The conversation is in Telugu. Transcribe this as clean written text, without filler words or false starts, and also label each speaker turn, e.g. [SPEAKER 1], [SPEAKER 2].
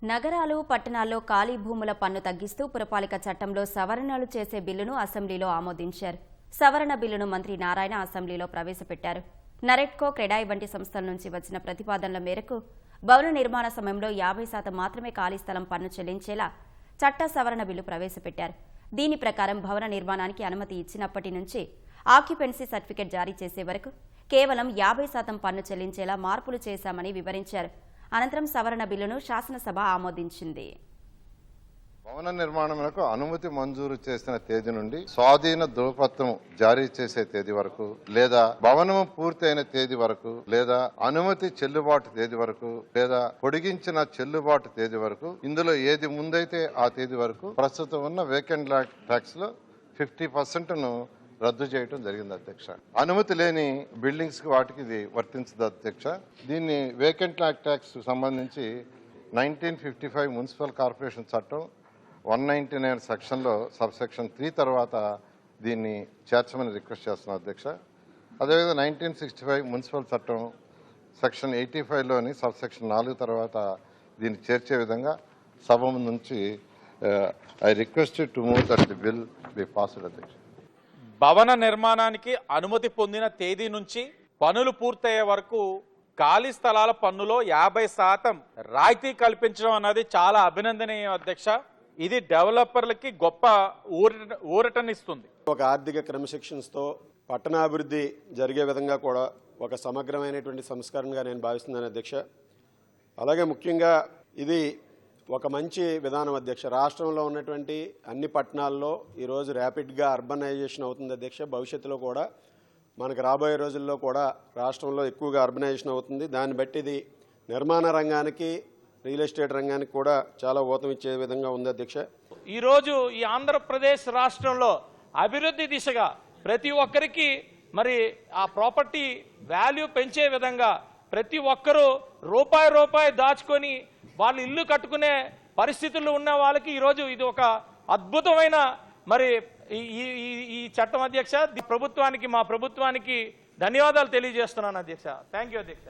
[SPEAKER 1] నగరాలు, పట్టణాల్లో ఖాళీ భూముల పన్ను తగ్గిస్తూ పురపాలిక చట్టంలో సవరణలు చేసే బిల్లును అసెంబ్లీలో ఆమోదించారు. సవరణ బిల్లును మంత్రి నారాయణ అసెంబ్లీలో ప్రవేశపెట్టారు. నరెట్కో, క్రెడాయి వంటి సంస్థల నుంచి వచ్చిన ప్రతిపాదనల మేరకు భవన నిర్మాణ సమయంలో 50% మాత్రమే ఖాళీ స్థలం పన్ను చెల్లించేలా చట్ట సవరణ బిల్లు ప్రవేశపెట్టారు. దీని ప్రకారం భవన నిర్మాణానికి అనుమతి ఇచ్చినప్పటి నుంచి ఆక్యుపెన్సీ సర్టిఫికెట్ జారీ చేసే వరకు కేవలం 50% పన్ను చెల్లించేలా మార్పులు చేశామని వివరించారు. అనంతరం సవరణ బిల్లును శాసనసభ ఆమోదించింది.
[SPEAKER 2] భవన నిర్మాణములకు అనుమతి మంజూరు చేసిన తేదీ నుండి స్వాధీన ధృవపత్రం జారీ చేసే తేదీ వరకు లేదా భవనము పూర్తయిన తేదీ వరకు లేదా అనుమతి చెల్లుబాటు తేదీ వరకు లేదా పొడిగించిన చెల్లుబాటు తేదీ వరకు ఇందులో ఏది ముందైతే ఆ తేదీ వరకు ప్రస్తుతం ఉన్న వేకెంట్ ల్యాండ్ ట్యాక్స్ లో 50% రద్దు చేయడం జరిగింది అధ్యక్ష. అనుమతి లేని బిల్డింగ్స్ కి వాటికి ఇది వర్తించదు అధ్యక్ష. దీన్ని వేకెంట్ ల్యాండ్ ట్యాక్స్ సంబంధించి 1955 మున్సిపల్ కార్పొరేషన్ చట్టం 199 సెక్షన్లో సబ్సెక్షన్ 3 తర్వాత దీన్ని చేర్చమని రిక్వెస్ట్ చేస్తున్నాం అధ్యక్ష. అదేవిధంగా 1965 మున్సిపల్ చట్టం సెక్షన్ 85లోని సబ్సెక్షన్ 4 తర్వాత దీన్ని చేర్చే విధంగా సభ నుంచి I requested to move that the bill be passed అధ్యక్ష.
[SPEAKER 3] భవన నిర్మాణానికి అనుమతి పొందిన తేదీ నుంచి పనులు పూర్తయ్యే వరకు ఖాళీ స్థలాల పన్నులో 50% రాయితీ కల్పించడం అన్నది చాలా అభినందనీయం అధ్యక్ష. ఇది డెవలపర్లకి గొప్ప ఊరటనిస్తుంది.
[SPEAKER 4] ఒక ఆర్థిక క్రమశిక్షణతో పట్టణాభివృద్ధి జరిగే విధంగా కూడా ఒక సమగ్రమైనటువంటి సంస్కరణగా నేను భావిస్తున్నాను అధ్యక్ష. అలాగే ముఖ్యంగా ఇది ఒక మంచి విధానం అధ్యక్ష. రాష్ట్రంలో ఉన్నటువంటి అన్ని పట్టణాల్లో ఈరోజు ర్యాపిడ్గా అర్బనైజేషన్ అవుతుంది అధ్యక్ష. భవిష్యత్తులో కూడా మనకు రాబోయే రోజుల్లో కూడా రాష్ట్రంలో ఎక్కువగా అర్బనైజేషన్ అవుతుంది. దాన్ని బట్టి ఇది నిర్మాణ రంగానికి, రియల్ ఎస్టేట్ రంగానికి కూడా చాలా ఊతం ఇచ్చే విధంగా ఉంది అధ్యక్ష.
[SPEAKER 5] ఈరోజు ఈ ఆంధ్రప్రదేశ్ రాష్ట్రంలో అభివృద్ధి దిశగా ప్రతి ఒక్కరికి మరి ఆ ప్రాపర్టీ వాల్యూ పెంచే విధంగా ప్రతి ఒక్కరూ రూపాయి దాచుకొని వాళ్ళు ఇల్లు కట్టుకునే పరిస్థితుల్లో ఉన్న వాళ్ళకి ఈరోజు ఇది ఒక అద్భుతమైన మరి ఈ చట్టం అధ్యక్ష. ప్రభుత్వానికి, మా ప్రభుత్వానికి ధన్యవాదాలు తెలియజేస్తున్నాను అధ్యక్ష. థ్యాంక్ యూ అధ్యక్ష.